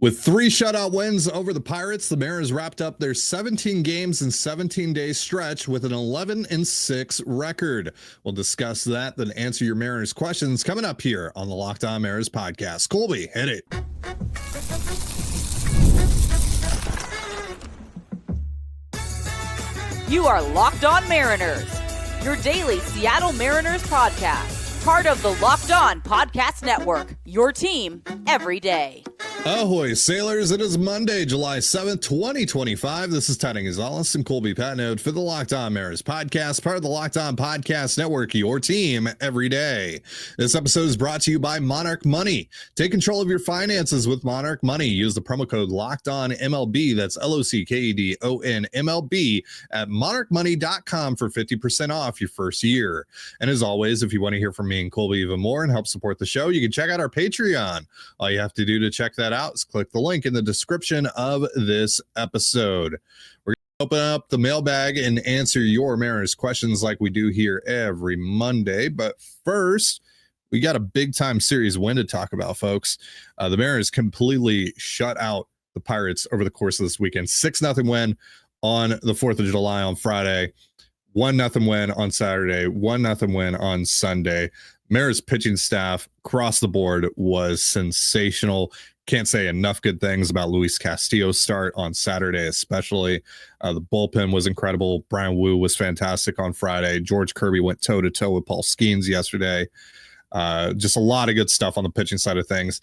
With 3 shutout wins over the Pirates, the Mariners wrapped up their 17 games and 17-day stretch with an 11-6 record. We'll discuss that, then answer your Mariners questions coming up here on the Locked On Mariners podcast. Colby, hit it. You are Locked On Mariners, your daily Seattle Mariners podcast, part of the Locked On Podcast Network, your team every day. Ahoy, sailors. It is Monday, July 7th, 2025. This is Tony Gonzalez and Colby Patnode for the Locked On Mariners podcast, part of the Locked On Podcast Network, your team every day. This episode is brought to you by Monarch Money. Take control of your finances with Monarch Money. Use the promo code Locked On MLB. That's LOCKEDON MLB at monarchmoney.com for 50% off your first year. And as always, if you want to hear from me and Colby even more and help support the show, you can check out our Patreon. All you have to do to check that out is click the link in the description of this episode. We're going to open up the mailbag and answer your Mariners questions like we do here every Monday. But first, we got a big time series win to talk about, folks. The Mariners completely shut out the Pirates over the course of this weekend. 6-0 win on the 4th of July on Friday. 1-0 win on Saturday. 1-0 win on Sunday. Mariners pitching staff across the board was sensational. Can't say enough good things about Luis Castillo's start on Saturday, especially. The bullpen was incredible. Brian Wu was fantastic on Friday. George Kirby went toe-to-toe with Paul Skeens yesterday. Just a lot of good stuff on the pitching side of things.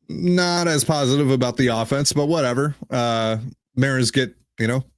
Not as positive about the offense, but whatever. Mariners get,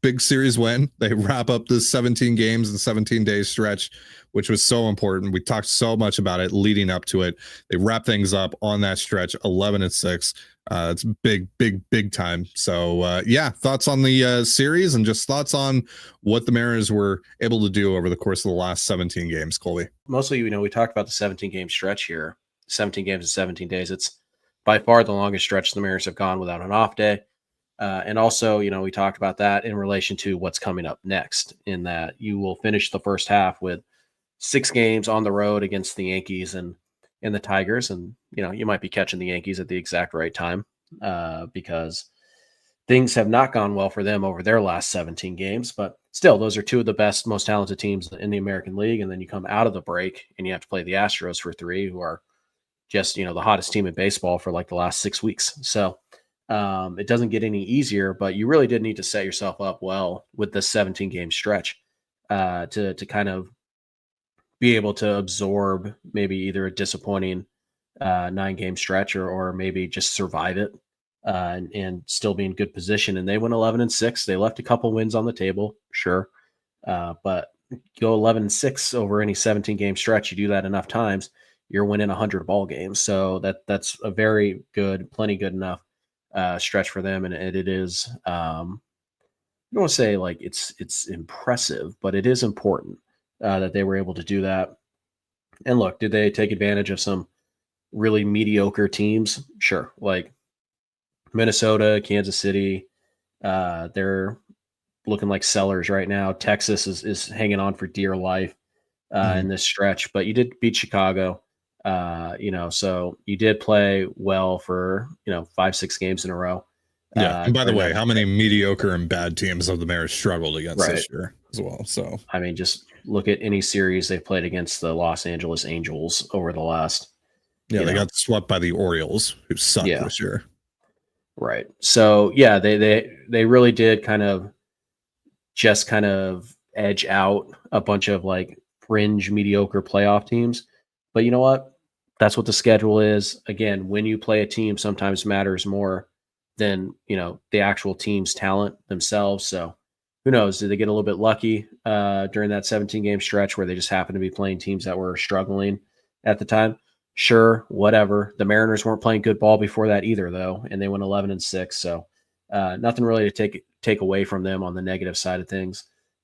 big series win. They wrap up this 17 games and 17-day stretch, which was so important. We talked so much about it leading up to it. They wrap things up on that stretch, 11-6. It's big time. So, thoughts on the series and just thoughts on what the Mariners were able to do over the course of the last 17 games, Colby. Mostly, we talked about the 17-game stretch here, 17 games in 17 days. It's by far the longest stretch the Mariners have gone without an off day. And also, we talked about that in relation to what's coming up next, in that you will finish the first half with 6 games on the road against the Yankees and the Tigers. And, you might be catching the Yankees at the exact right time because things have not gone well for them over their last 17 games. But still, those are 2 of the best, most talented teams in the American League. And then you come out of the break and you have to play the Astros for 3, who are just, the hottest team in baseball for like the last 6 weeks. So it doesn't get any easier, but you really did need to set yourself up well with this 17-game stretch to kind of be able to absorb maybe either a disappointing 9-game stretch or maybe just survive it and still be in good position. And they went 11-6. They left a couple wins on the table, sure, but go 11-6 over any 17-game stretch. You do that enough times, you're winning 100 ball games. So that's a very good, plenty good enough stretch for them, and it is I don't want to say like it's impressive, but it is important that they were able to do that. And look, did they take advantage of some really mediocre teams? Sure, like Minnesota, Kansas City, they're looking like sellers right now. Texas is hanging on for dear life in this stretch, but you did beat Chicago. So you did play well for, 5-6 games in a row. Yeah. And by the way, how many mediocre and bad teams have the Mariners struggled against this year as well? So, I mean, just look at any series they've played against the Los Angeles Angels over the last. Yeah. They got swept by the Orioles, who sucked this year. Right. So, yeah, they really did kind of edge out a bunch of like fringe mediocre playoff teams. But you know what? That's what the schedule is. Again, when you play a team, sometimes matters more than, the actual team's talent themselves. So who knows? Did they get a little bit lucky during that 17-game stretch where they just happened to be playing teams that were struggling at the time? Sure, whatever. The Mariners weren't playing good ball before that either, though, and they went 11-6. So nothing really to take away from them on the negative side of things.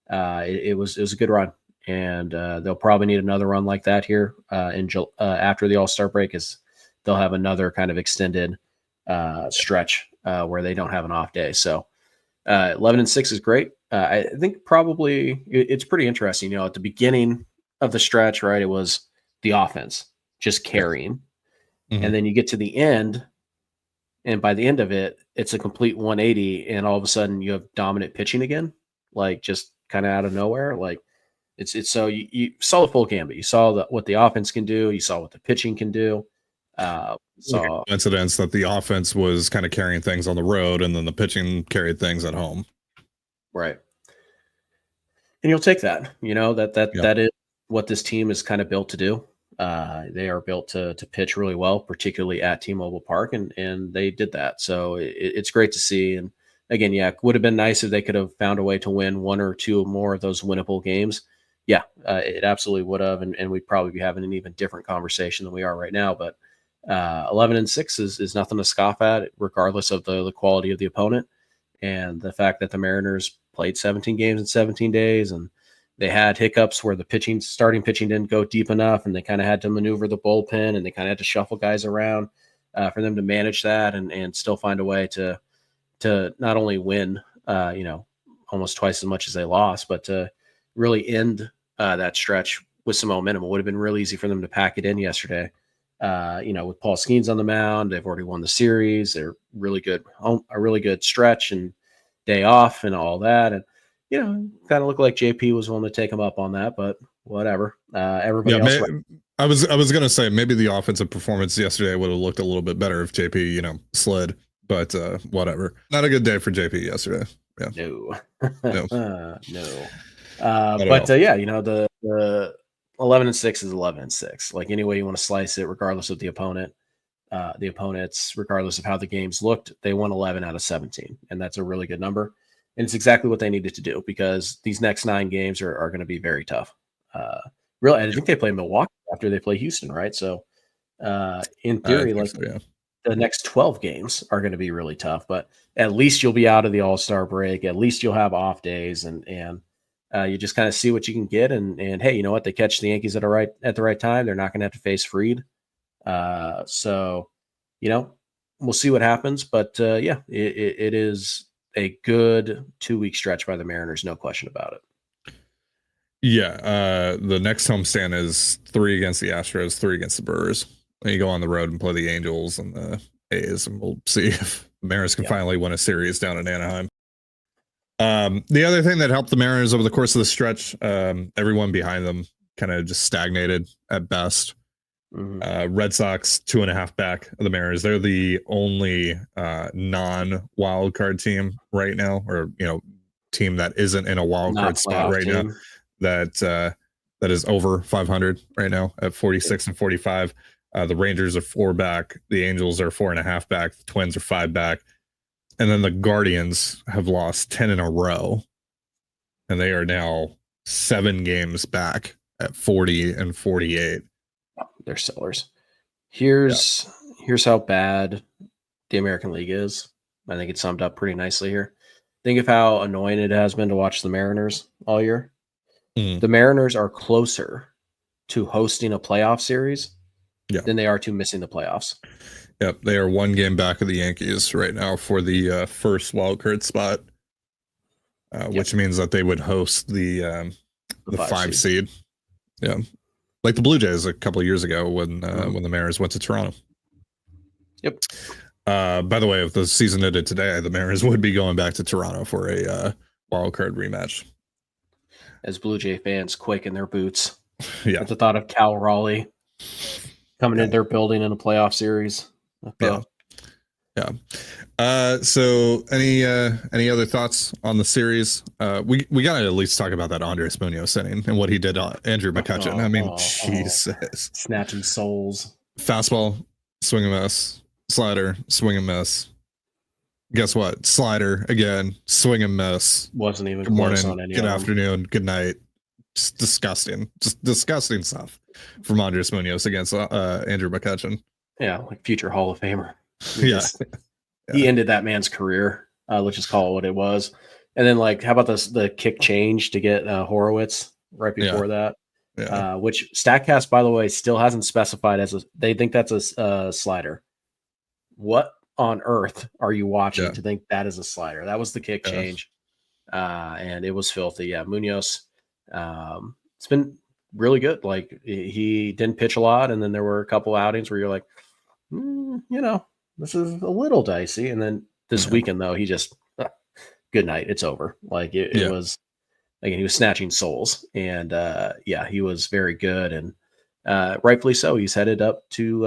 It was a good run. And they'll probably need another run like that here after the All-Star break, as they'll have another kind of extended stretch where they don't have an off day. So 11-6 is great. I think probably it's pretty interesting. At the beginning of the stretch, right, it was the offense just carrying. Mm-hmm. And then you get to the end And by the end of it, it's a complete 180, and all of a sudden you have dominant pitching again, like just kind of out of nowhere. Like it's so you saw the full gambit. You saw what the offense can do. You saw what the pitching can do. Saw Coincidence that the offense was kind of carrying things on the road, and then the pitching carried things at home. right, and you'll take that. That is what this team is kind of built to do. They are built to pitch really well, particularly at T-Mobile Park, and they did that. So it's great to see. And again, it would have been nice if they could have found a way to win one or two more of those winnable games. Yeah, it absolutely would have, and we'd probably be having an even different conversation than we are right now. But 11-6 is nothing to scoff at, regardless of the quality of the opponent and the fact that the Mariners played 17 games in 17 days, and they had hiccups where the starting pitching didn't go deep enough, and they kind of had to maneuver the bullpen, and they kind of had to shuffle guys around for them to manage that and still find a way to not only win, almost twice as much as they lost, but to really end that stretch with some momentum. It would have been real easy for them to pack it in yesterday. With Paul Skeens on the mound, they've already won the series. They're really good, a really good stretch and day off and all that. And, kind of looked like JP was willing to take him up on that, but whatever. Everybody else. I was going to say maybe the offensive performance yesterday would have looked a little bit better if JP, slid, but whatever. Not a good day for JP yesterday. Yeah. No. No. The 11-6 is 11-6. Like any way you want to slice it, regardless of the opponent, the opponents, regardless of how the games looked, they won 11 out of 17, and that's a really good number. And it's exactly what they needed to do because these next 9 games are going to be very tough. Really, I think they play Milwaukee after they play Houston, right? So, in theory, the next 12 games are going to be really tough. But at least you'll be out of the All-Star break. At least you'll have off days, and you just kind of see what you can get. And hey, you know what? They catch the Yankees at the right time. They're not going to have to face Fried. So, we'll see what happens. But it is a good 2-week stretch by the Mariners, no question about it. Yeah, the next homestand is 3 against the Astros, 3 against the Brewers. And you go on the road and play the Angels and the A's, and we'll see if the Mariners can finally win a series down in Anaheim. The other thing that helped the Mariners over the course of the stretch, everyone behind them kind of just stagnated at best. Mm-hmm. Red Sox 2.5 back of the Mariners. They're the only non-wild card team right now, or team that isn't in a wild card spot right now that is over 500 right now at 46 and 45. The Rangers are 4 back. The Angels are 4.5 back. The Twins are 5 back. And then the Guardians have lost 10 in a row. And they are now 7 games back at 40 and 48. They're sellers. Here's how bad the American League is. I think it's summed up pretty nicely here. Think of how annoying it has been to watch the Mariners all year. Mm. The Mariners are closer to hosting a playoff series than they are to missing the playoffs. Yep, they are 1 game back of the Yankees right now for the first wildcard spot, which means that they would host the 5 seed. Yeah, like the Blue Jays a couple of years ago when the Mariners went to Toronto. Yep. By the way, if the season ended today, the Mariners would be going back to Toronto for a wildcard rematch. As Blue Jay fans quake in their boots at the thought of Cal Raleigh coming into their building in a playoff series. Yeah. So any other thoughts on the series? We gotta at least talk about that Andres Munoz inning and what he did to Andrew McCutchen. I mean, Jesus. Snatching souls. Fastball, swing and miss. Slider, swing and miss. Guess what? Slider again, swing and miss. Wasn't even good close morning, on any good afternoon, good night. Just disgusting stuff from Andres Munoz against Andrew McCutchen. Yeah, like future Hall of Famer. He ended that man's career. Let's just call it what it was. And then, how about the kick change to get Horowitz right before that? Yeah. Which StatCast, by the way, still hasn't specified they think that's a slider. What on earth are you watching to think that is a slider? That was the kick change. And it was filthy. Yeah, Munoz. It's been really good. Like, he didn't pitch a lot, and then there were a couple outings where you're like, this is a little dicey. And then this weekend, though, he just, good night. It's over. Like it was, again, he was snatching souls. And he was very good. And rightfully so. He's headed up to,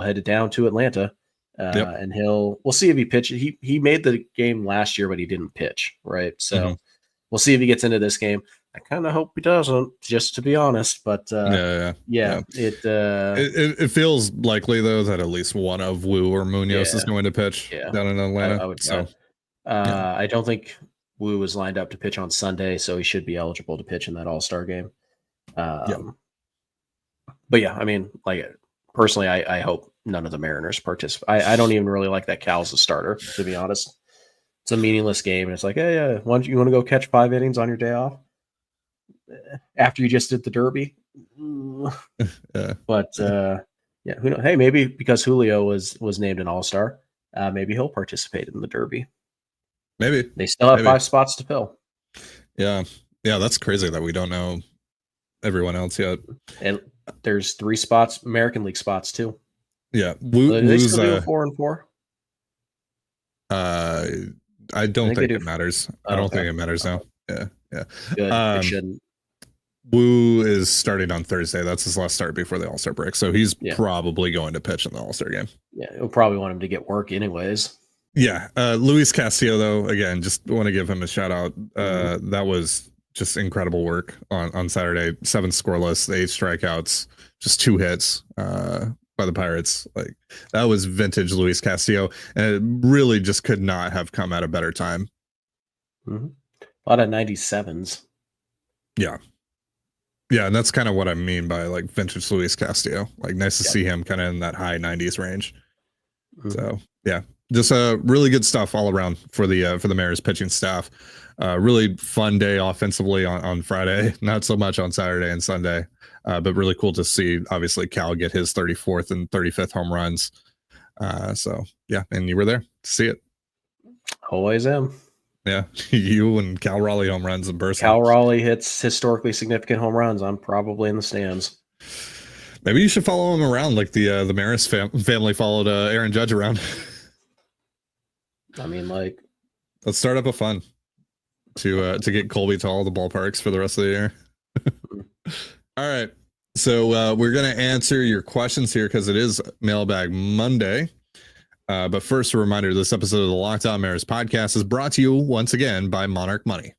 headed down to Atlanta. And we'll see if he pitches. He made the game last year, but he didn't pitch. Right. So we'll see if he gets into this game. I kind of hope he doesn't, just to be honest. But it feels likely though that at least one of Wu or Munoz is going to pitch down in Atlanta. I would say. I don't think Wu is lined up to pitch on Sunday, so he should be eligible to pitch in that All-Star game. But yeah, I mean, like personally, I hope none of the Mariners participate. I don't even really like that Cal's a starter, to be honest. It's a meaningless game, and it's like, hey, you want to go catch 5 innings on your day off after you just did the Derby? But who knows? Hey, maybe because Julio was named an All-Star, maybe he'll participate in the Derby. Maybe they still have 5 spots to fill. Yeah, that's crazy that we don't know everyone else yet. And there's 3 spots, American League spots too. Yeah, they still do 4 and 4. I don't think it matters. I don't think it matters now. Yeah. Good. It shouldn't. Wu is starting on Thursday. That's his last start before the All-Star break. So he's probably going to pitch in the All-Star game. Yeah, he'll probably want him to get work anyways. Yeah. Luis Castillo, though, again, just want to give him a shout out. That was just incredible work on Saturday. 7 scoreless, 8 strikeouts, just 2 hits by the Pirates. Like that was vintage Luis Castillo. And it really just could not have come at a better time. A lot of 97s. Yeah. Yeah, and that's kind of what I mean by like vintage Luis Castillo. Like nice to see him kind of in that high 90s range. So yeah, just really good stuff all around for the Mariners pitching staff. Really fun day offensively on Friday, not so much on Saturday and Sunday, but really cool to see obviously Cal get his 34th and 35th home runs. So yeah, and you were there to see it. Always am. Yeah, you and Cal Raleigh home runs in person. Cal Raleigh hits historically significant home runs. I'm probably in the stands. Maybe you should follow him around like the Maris family followed Aaron Judge around. I mean, like, let's start up a fund to get Colby to all the ballparks for the rest of the year. All right, so we're gonna answer your questions here because it is Mailbag Monday. But first, a reminder, this episode of the Locked On Mariners podcast is brought to you once again by Monarch Money.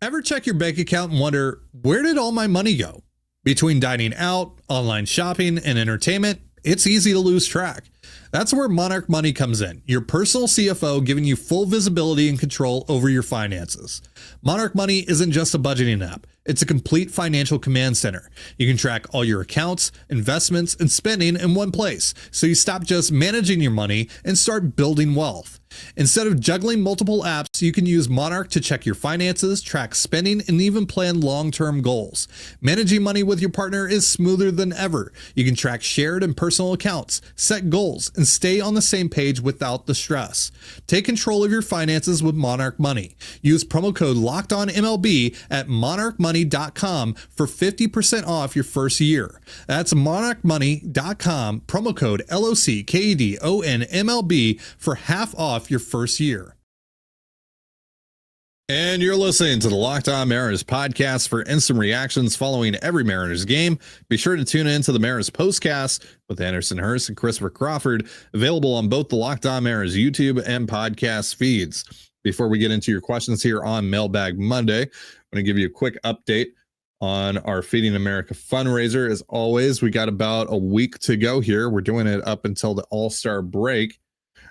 Ever check your bank account and wonder, where did all my money go? Between dining out, online shopping, and entertainment, it's easy to lose track. That's where Monarch Money comes in, your personal CFO giving you full visibility and control over your finances. Monarch Money isn't just a budgeting app. It's a complete financial command center. You can track all your accounts, investments, and spending in one place, so you stop just managing your money and start building wealth. Instead of juggling multiple apps, you can use Monarch to check your finances, track spending, and even plan long-term goals. Managing money with your partner is smoother than ever. You can track shared and personal accounts, set goals, and stay on the same page without the stress. Take control of your finances with Monarch Money. Use promo code LOCKEDONMLB at monarchmoney.com for 50% off your first year. That's monarchmoney.com, promo code LOCKEDONMLB for half off your first year. And you're listening to the Locked On Mariners podcast for instant reactions following every Mariners game. Be sure to tune in to the Mariners postcast with Anderson Hurst and Christopher Crawford, available on both the Locked On Mariners YouTube and podcast feeds. Before we get into your questions here on Mailbag Monday, I'm going to give you a quick update on our Feeding America fundraiser. As always, we got about a week to go here. We're doing it up until the All-Star break.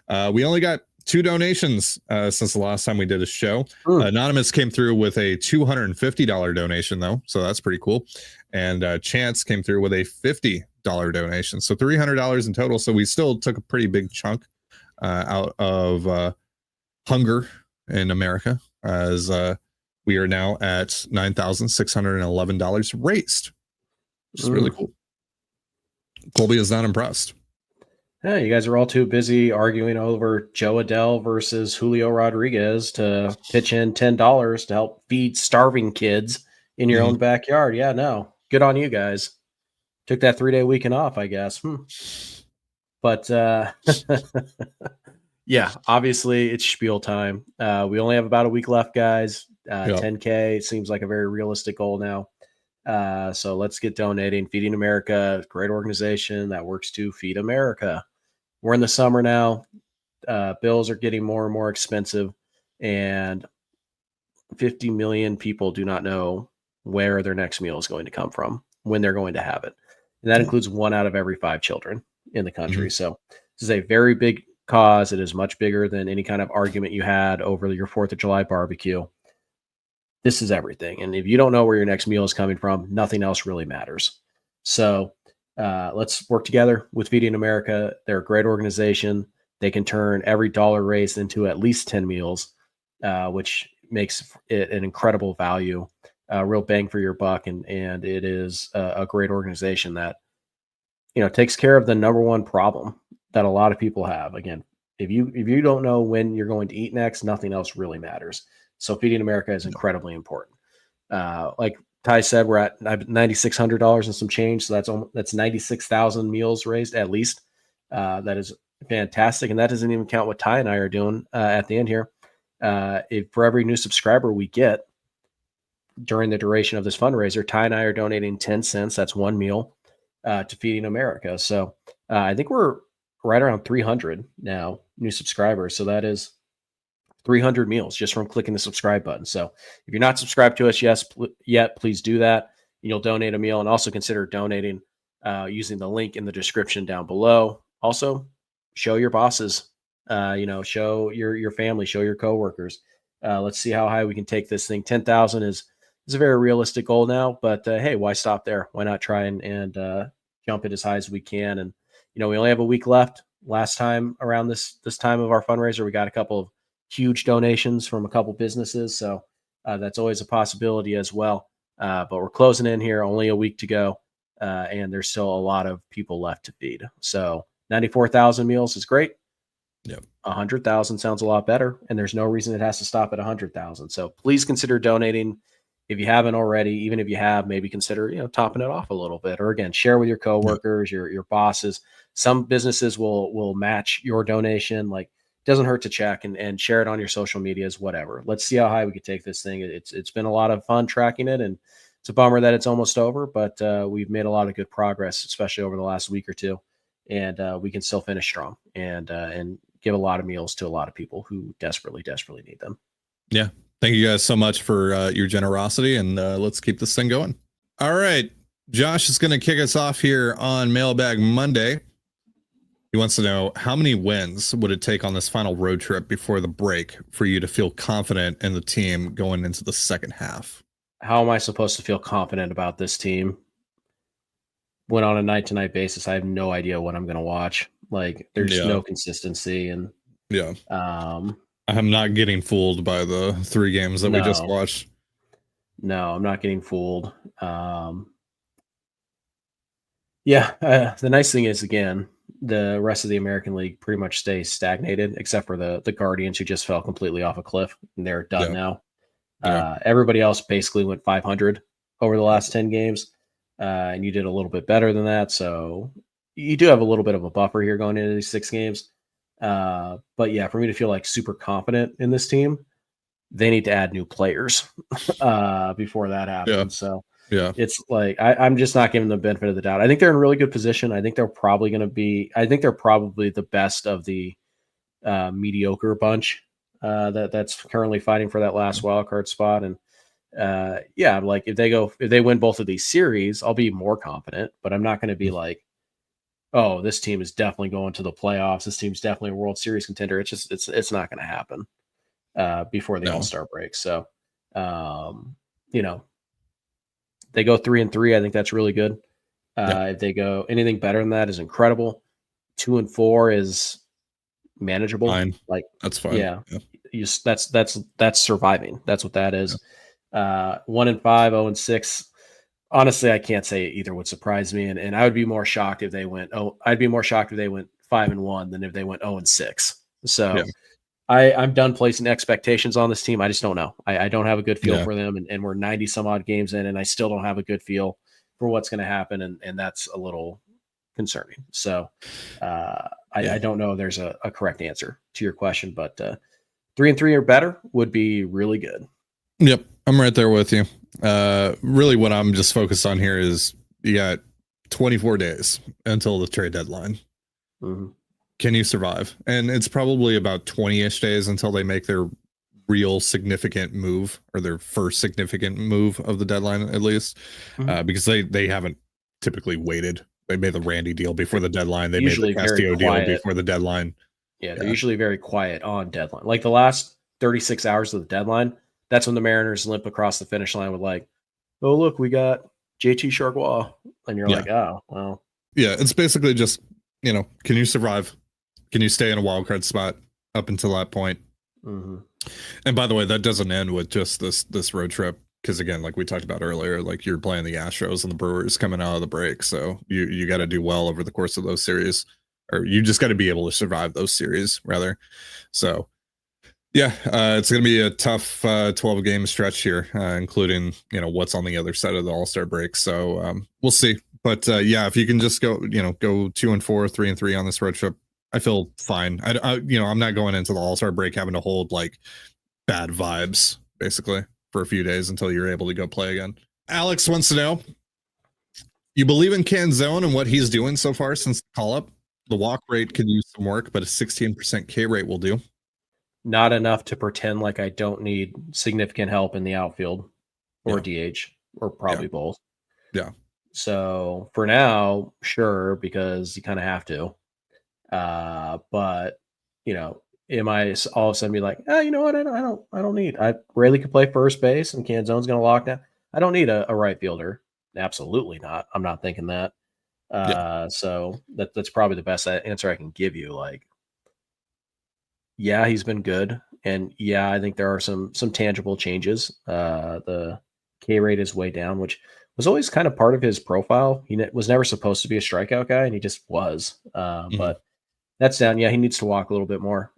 We only got 2 donations since the last time we did a show. Anonymous came through with a $250 donation, though, so that's pretty cool. And Chance came through with a $50 donation, so $300 in total. So we still took a pretty big chunk out of hunger in America, as we are now at $9,611 raised, which is really cool. Colby is not impressed. Yeah, you guys are all too busy arguing over Joe Adele versus Julio Rodriguez to pitch in $10 to help feed starving kids in your own backyard. Yeah, no. Good on you guys. Took that 3-day weekend off, I guess. But yeah, obviously it's spiel time. We only have about a week left, guys. 10K seems like a very realistic goal now. So let's get donating. Feeding America, great organization that works to feed America. We're in the summer now. Bills are getting more and more expensive, and 50 million people do not know where their next meal is going to come from, when they're going to have it. And that includes 1 out of every 5 children in the country. Mhm. So this is a very big cause. It is much bigger than any kind of argument you had over your 4th of July barbecue. This is everything. And if you don't know where your next meal is coming from, nothing else really matters. So let's work together with Feeding America. They're a great organization. They can turn every dollar raised into at least 10 meals, which makes it an incredible value, real bang for your buck. And it is a great organization that, takes care of the number one problem that a lot of people have. Again, if you don't know when you're going to eat next, nothing else really matters. So Feeding America is incredibly important. Like Ty said, we're at $9,600 and some change. So that's 96,000 meals raised at least. That is fantastic. And that doesn't even count what Ty and I are doing at the end here. If for every new subscriber we get during the duration of this fundraiser, Ty and I are donating 10 cents. That's one meal to Feeding America. So I think we're right around 300 now new subscribers. So that is 300 meals just from clicking the subscribe button. So if you're not subscribed to us yet, please do that. You'll donate a meal, and also consider donating using the link in the description down below. Also, show your bosses, show your family, show your coworkers. Let's see how high we can take this thing. 10,000 is a very realistic goal now, but hey, why stop there? Why not try and jump it as high as we can? And we only have a week left. Last time around this time of our fundraiser, we got a couple of huge donations from a couple businesses. So that's always a possibility as well. But we're closing in here, only a week to go. And there's still a lot of people left to feed. So 94,000 meals is great. Yep. 100,000 sounds a lot better. And there's no reason it has to stop at 100,000. So please consider donating. If you haven't already, even if you have, maybe consider, topping it off a little bit, or again, share with your coworkers, your bosses. Some businesses will match your donation. Like, doesn't hurt to check and share it on your social medias, whatever. Let's see how high we could take this thing. It's been a lot of fun tracking it, and it's a bummer that it's almost over, but we've made a lot of good progress, especially over the last week or two, and we can still finish strong and give a lot of meals to a lot of people who desperately need them. Yeah. Thank you guys so much for your generosity, and let's keep this thing going. All right. Josh is going to kick us off here on Mailbag Monday. He wants to know, how many wins would it take on this final road trip before the break for you to feel confident in the team going into the second half? How am I supposed to feel confident about this team when on a night-to-night basis I have no idea what I'm going to watch? Like, there's no consistency. And I'm not getting fooled by the 3 games that we just watched. No, I'm not getting fooled. The nice thing is, again, the rest of the American League pretty much stays stagnated, except for the Guardians, who just fell completely off a cliff, and they're done now. Everybody else basically went 500 over the last 10 games, and you did a little bit better than that. So you do have a little bit of a buffer here going into these 6 games. But yeah, for me to feel like super confident in this team, they need to add new players before that happens. So it's like I'm just not giving them the benefit of the doubt. I think they're in a really good position. I think they're probably the best of the mediocre bunch that's currently fighting for that last wild card spot. And like if they win both of these series, I'll be more confident, but I'm not going to be like, oh, this team is definitely going to the playoffs. This team's definitely a World Series contender. It's not going to happen before the All-Star break. So, they go 3-3. I think that's really good. If they go anything better than that is incredible. 2-4 is manageable. Fine. Like, that's fine. Yeah. That's surviving. That's what that is. 1-5, 0-6. Honestly, I can't say either would surprise me, and I would be more shocked if they went. I'd be more shocked if they went 5-1 than if they went 0-6. So I'm done placing expectations on this team. I just don't know. I don't have a good feel for them, and we're 90 some odd games in, and I still don't have a good feel for what's going to happen, and that's a little concerning. So I don't know if there's a correct answer to your question, but 3-3 or better would be really good. Yep, I'm right there with you. Really, what I'm just focused on here is you got 24 days until the trade deadline. Mm-hmm. Can you survive? And it's probably about 20-ish days until they make their real significant move, or their first significant move of the deadline, at least, because they haven't typically waited. They made the Randy deal before the deadline. They Usually made the very Castillo deal quiet. before the deadline. Yeah, they're usually very quiet on deadline. Like the last 36 hours of the deadline, that's when the Mariners limp across the finish line with like, oh, look, we got JT Chargois. And you're like, oh, well. Yeah, it's basically just, can you survive? Can you stay in a wild card spot up until that point? Mm-hmm. And by the way, that doesn't end with just this road trip, because again, like we talked about earlier, like you're playing the Astros and the Brewers coming out of the break, so you got to do well over the course of those series, or you just got to be able to survive those series, rather. So yeah, it's going to be a tough 12 game stretch here, including what's on the other side of the All-Star break. So we'll see. But yeah, if you can just go 2-4, 3-3 on this road trip, I feel fine. I'm not going into the All-Star break having to hold like bad vibes basically for a few days until you're able to go play again. Alex wants to know, you believe in Canzone and what he's doing so far since the call up? The walk rate could use some work, but a 16% K rate will do. Not enough to pretend like I don't need significant help in the outfield or DH, or probably both. Yeah. So for now, sure, because you kind of have to. But am I all of a sudden be like, you know what? I don't need. I rarely could play first base, and Canzone's going to lock down. I don't need a right fielder. Absolutely not. I'm not thinking that. So that's probably the best answer I can give you. Like, yeah, he's been good, and yeah, I think there are some tangible changes. The K rate is way down, which was always kind of part of his profile. He was never supposed to be a strikeout guy, and he just was. But that's down. Yeah, he needs to walk a little bit more.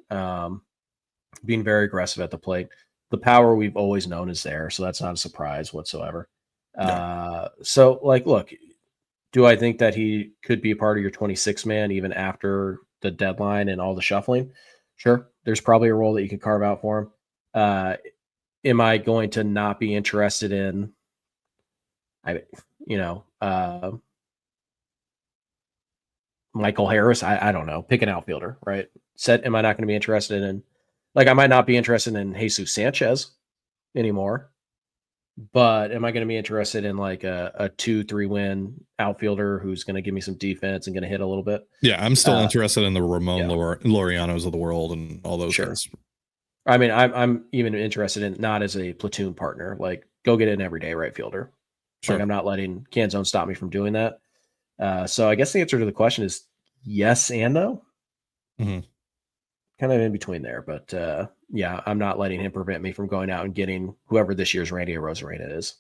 Being very aggressive at the plate. The power we've always known is there, so that's not a surprise whatsoever. So, like, look, do I think that he could be a part of your 26 man even after the deadline and all the shuffling? Sure. There's probably a role that you could carve out for him. Am I going to not be interested in, Michael Harris? I don't know. Pick an outfielder, right? Am I not going to be interested in, like, I might not be interested in Jesus Sanchez anymore, but am I going to be interested in like a 2-3 win outfielder who's going to give me some defense and going to hit a little bit? Yeah, I'm still interested in the Ramon Laureanos of the world and all those guys. I mean, I'm even interested in, not as a platoon partner, like go get an everyday right fielder. Sure. Like I'm not letting Canzone stop me from doing that. So I guess the answer to the question is yes and no. Mm-hmm. Kind of in between there, but yeah, I'm not letting him prevent me from going out and getting whoever this year's Randy Arozarena is.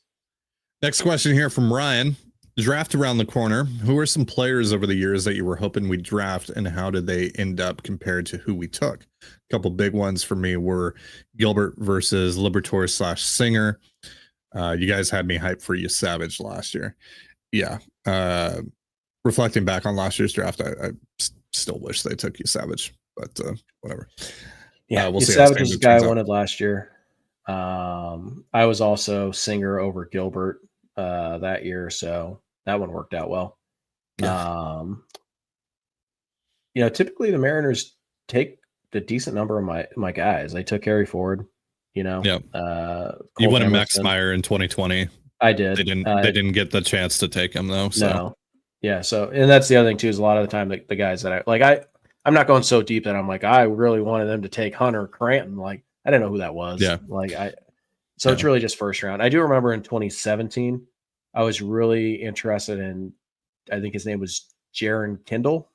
Next question here from Ryan. Draft around the corner. Who are some players over the years that you were hoping we'd draft, and how did they end up compared to who we took? A couple big ones for me were Gilbert versus Liberatore/Singer. You guys had me hyped for Savage last year. Yeah. Reflecting back on last year's draft, I still wish they took Savage, but whatever. Yeah, we'll see. Savage was the guy I wanted last year. I was also Singer over Gilbert that year, so that one worked out well. Yeah. Typically the Mariners take the decent number of my guys. They took Harry Ford. You went in Max Meyer in 2020. I did. They didn't get the chance to take him though. So. No. Yeah. So, and that's the other thing too, is a lot of the time the guys that I'm not going so deep that I'm like, I really wanted them to take Hunter Cranton. Like, I didn't know who that was. Yeah. It's really just first round. I do remember in 2017, I was really interested in, I think his name was Jaron Kendall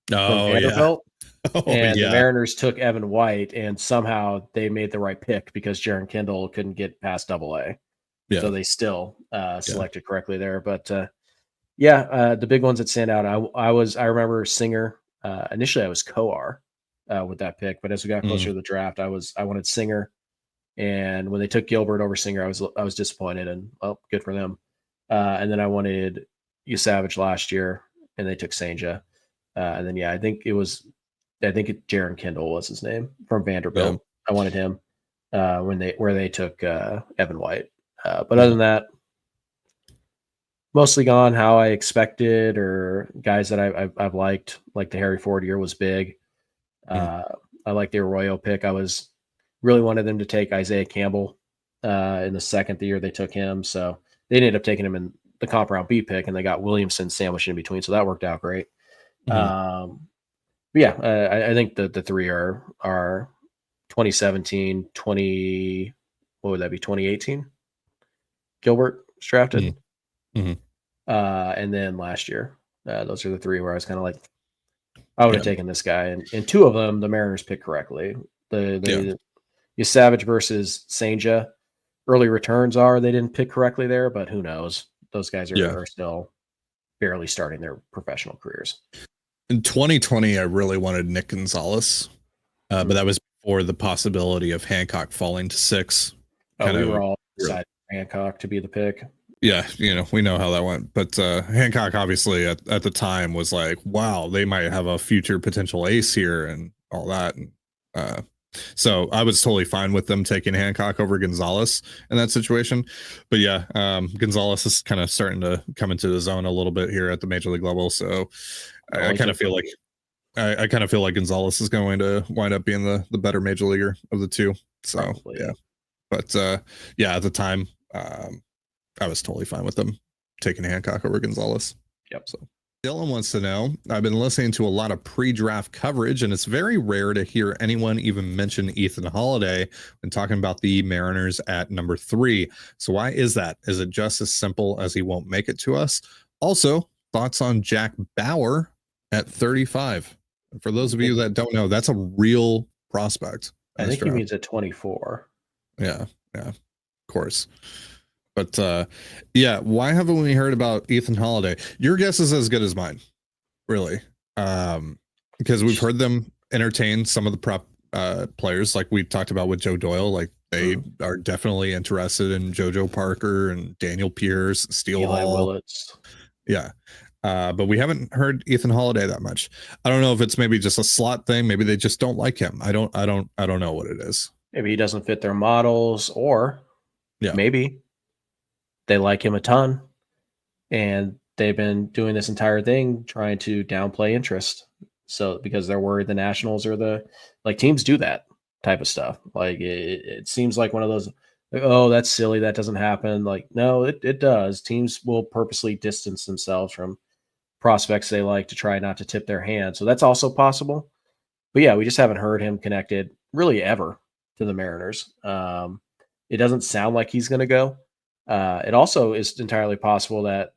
from Vanderbilt. The Mariners took Evan White, and somehow they made the right pick because Jaron Kendall couldn't get past AA. Yeah. So they still selected correctly there. But the big ones that stand out, I remember Singer. Initially I was Coar with that pick, but as we got closer to the draft, I wanted Singer. And when they took Gilbert over Singer, I was disappointed, and well, good for them. And then I wanted Savage last year. and they took Senja. And then I think Jaron Kendall was his name from Vanderbilt. Yeah. I wanted him where they took Evan White. But other than that, mostly gone how I expected, or guys that I've liked, like the Harry Ford year was big. I like the Arroyo pick. I was really wanted them to take Isaiah Campbell in the second year they took him. So they ended up taking him in the comp round B pick, and they got Williamson sandwiched in between. So that worked out great. But I think the three are 2017, what would that be? 2018. Gilbert was drafted. And then last year, those are the three where I was kind of like, I would have taken this guy, and two of them the Mariners picked correctly. The Savage versus Senja early returns they didn't pick correctly there, but who knows? Those guys are still barely starting their professional careers. In 2020, I really wanted Nick Gonzalez, but that was before the possibility of Hancock falling to 6. We were all excited for Hancock to be the pick. Yeah, we know how that went. But Hancock, obviously, at the time was like, wow, they might have a future potential ace here and all that. And so I was totally fine with them taking Hancock over Gonzalez in that situation. But Gonzalez is kind of starting to come into the zone a little bit here at the major league level. So I kind of feel like Gonzalez is going to wind up being the better major leaguer of the two. So probably. But at the time, I was totally fine with them taking Hancock over Gonzalez. Yep. So Dylan wants to know, I've been listening to a lot of pre-draft coverage, and it's very rare to hear anyone even mention Ethan Holiday when talking about the Mariners at number 3. So why is that? Is it just as simple as he won't make it to us? Also, thoughts on Jack Bauer at 35. For those of you that don't know, that's a real prospect. I think he means at 24. Yeah, of course. But why haven't we heard about Ethan Holiday? Your guess is as good as mine, really, because we've heard them entertain some of the prep players, like we talked about with Joe Doyle. Like they are definitely interested in JoJo Parker and Daniel Pierce, Steele Hall. Willits. Yeah. But we haven't heard Ethan Holiday that much. I don't know if it's maybe just a slot thing. Maybe they just don't like him. I don't know what it is. Maybe he doesn't fit their models, or maybe they like him a ton and they've been doing this entire thing trying to downplay interest. So because they're worried the Nationals are teams do that type of stuff. Like it seems like one of those, like, oh, that's silly, that doesn't happen. Like, no, it does. Teams will purposely distance themselves from prospects they like to try not to tip their hand. So that's also possible. But we just haven't heard him connected really ever to the Mariners. It doesn't sound like he's going to go. It also is entirely possible that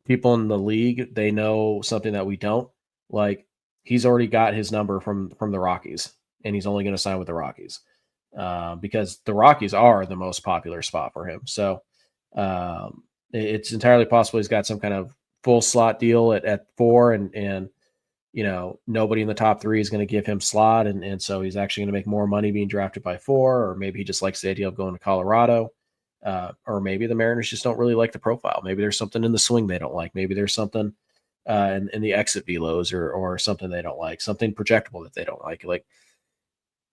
people in the league, they know something that we don't. Like, he's already got his number from the Rockies, and he's only going to sign with the Rockies because the Rockies are the most popular spot for him. So it's entirely possible he's got some kind of full slot deal at 4, and nobody in the top 3 is going to give him slot, and so he's actually going to make more money being drafted by 4, or maybe he just likes the idea of going to Colorado. Or maybe the Mariners just don't really like the profile. Maybe there's something in the swing they don't like. Maybe there's something in the exit velos or something they don't like, something projectable that they don't like. Like,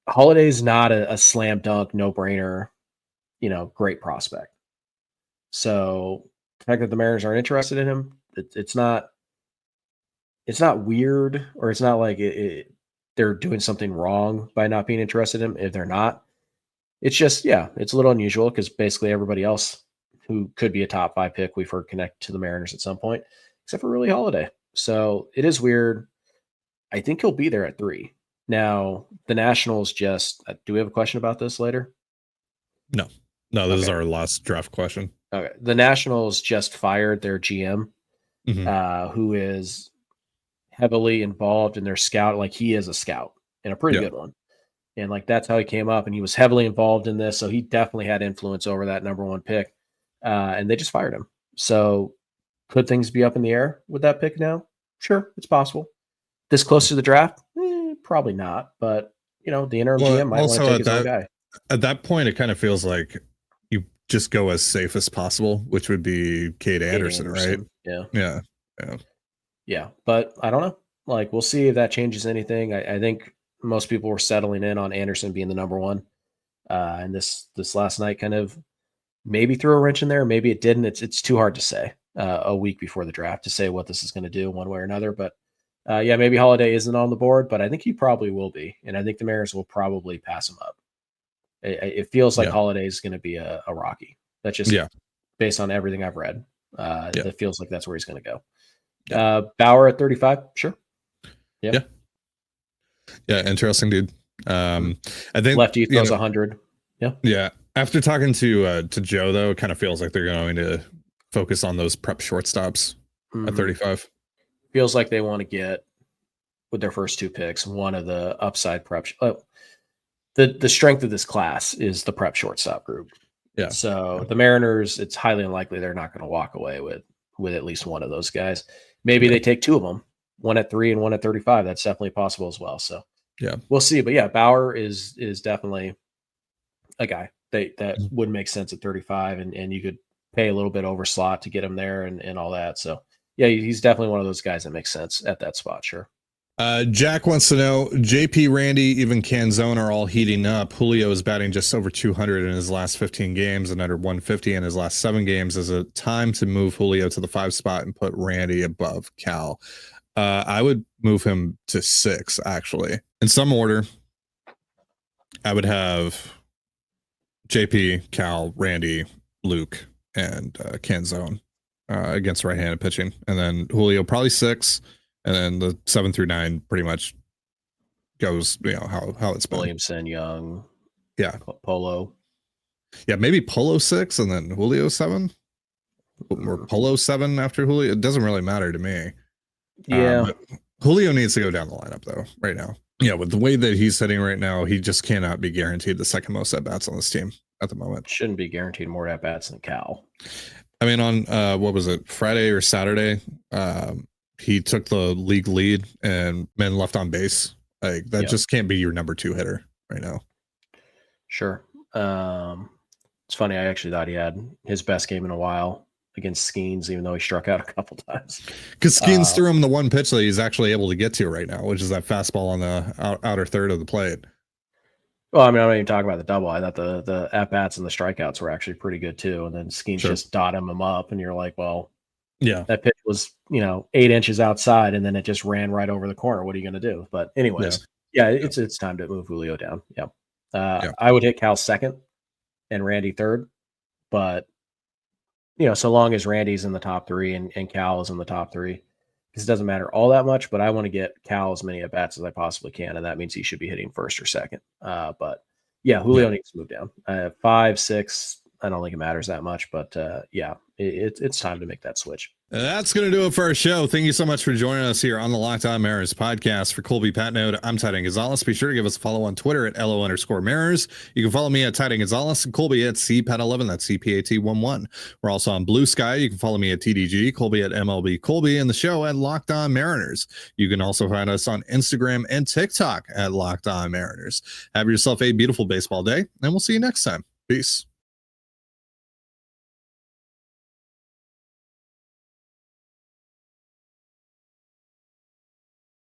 Holiday's not a slam dunk, no brainer, great prospect. So the fact that the Mariners aren't interested in him, it's not weird, or it's not like they're doing something wrong by not being interested in him if they're not. It's just, it's a little unusual because basically everybody else who could be a top 5 pick we've heard connect to the Mariners at some point, except for really Holiday. So it is weird. I think he'll be there at 3. Now, the Nationals just, do we have a question about this later? No, this is our last draft question. Okay. The Nationals just fired their GM, who is heavily involved in their scout. Like, he is a scout and a pretty good one. And that's how he came up, and he was heavily involved in this. So he definitely had influence over that number 1 pick. And they just fired him. So could things be up in the air with that pick now? Sure, it's possible. This close to the draft? Probably not. But, the interim GM might want to take his own guy. At that point, it kind of feels like you just go as safe as possible, which would be Cade Anderson, right? Yeah. Yeah, but I don't know. Like, we'll see if that changes anything. I think most people were settling in on Anderson being the number one. And this last night kind of maybe threw a wrench in there. Maybe it didn't. It's too hard to say a week before the draft to say what this is going to do one way or another. But yeah, maybe Holiday isn't on the board, but I think he probably will be. And I think the Mariners will probably pass him up. It feels like Holiday is going to be a Rocky. That's just based on everything I've read. It feels like that's where he's going to go. Bauer at 35, sure. Yeah, interesting, dude. I think lefty throws 100. Yeah. After talking to Joe, though, it kind of feels like they're going to focus on those prep shortstops at 35. Feels like they want to get, with their first two picks, one of the upside prep. The strength of this class is the prep shortstop group. Yeah. So the Mariners, it's highly unlikely they're not going to walk away with at least one of those guys. Maybe they take two of them, one at 3 and one at 35. That's definitely possible as well. So we'll see. But yeah, Bauer is definitely a guy that would make sense at 35, and you could pay a little bit over slot to get him there and all that. So yeah, he's definitely one of those guys that makes sense at that spot. Sure. Jack wants to know, JP, Randy, even Canzone are all heating up. Julio is batting just over 200 in his last 15 games and under 150 in his last 7 games. Is it time to move Julio to the 5 spot and put Randy above Cal? I would move him to 6, actually. In some order, I would have JP, Cal, Randy, Luke, and Canzone against right-handed pitching. And then Julio probably 6. And then the 7 through 9 pretty much goes, how it's been. Williamson, Young, Polo. Yeah, maybe Polo 6 and then Julio 7. Or Polo 7 after Julio. It doesn't really matter to me. Yeah. But Julio needs to go down the lineup, though, right now. Yeah, with the way that he's sitting right now, he just cannot be guaranteed the second most at-bats on this team at the moment. Shouldn't be guaranteed more at-bats than Cal. I mean, on, what was it, Friday or Saturday, he took the league lead and men left on base. Like that just can't be your number 2 hitter right now. Sure. It's funny. I actually thought he had his best game in a while against Skeens, even though he struck out a couple times. Because Skeens threw him the one pitch that he's actually able to get to right now, which is that fastball on the outer third of the plate. Well, I mean, I'm not even talking about the double. I thought the at-bats and the strikeouts were actually pretty good too. And then Skeens just dotted him up, and you're like, well, yeah, that pitch was, 8 inches outside, and then it just ran right over the corner. What are you going to do? But anyways, it's time to move Julio down. I would hit Cal 2nd and Randy 3rd, but so long as Randy's in the top 3 and Cal is in the top 3, because it doesn't matter all that much. But I want to get Cal as many at bats as I possibly can, and that means he should be hitting 1st or 2nd. But Julio needs to move down. 5, 6. I don't think it matters that much, but it's time to make that switch. That's going to do it for our show. Thank you so much for joining us here on the Locked On Mariners podcast. For Colby Patnode, I'm Titan Gonzalez. Be sure to give us a follow on Twitter at LO_Mariners. You can follow me at Titan Gonzalez and Colby at CPAT11. That's CPAT11. We're also on Blue Sky. You can follow me at TDG, Colby at MLB Colby, and the show at Locked On Mariners. You can also find us on Instagram and TikTok at Locked On Mariners. Have yourself a beautiful baseball day, and we'll see you next time. Peace.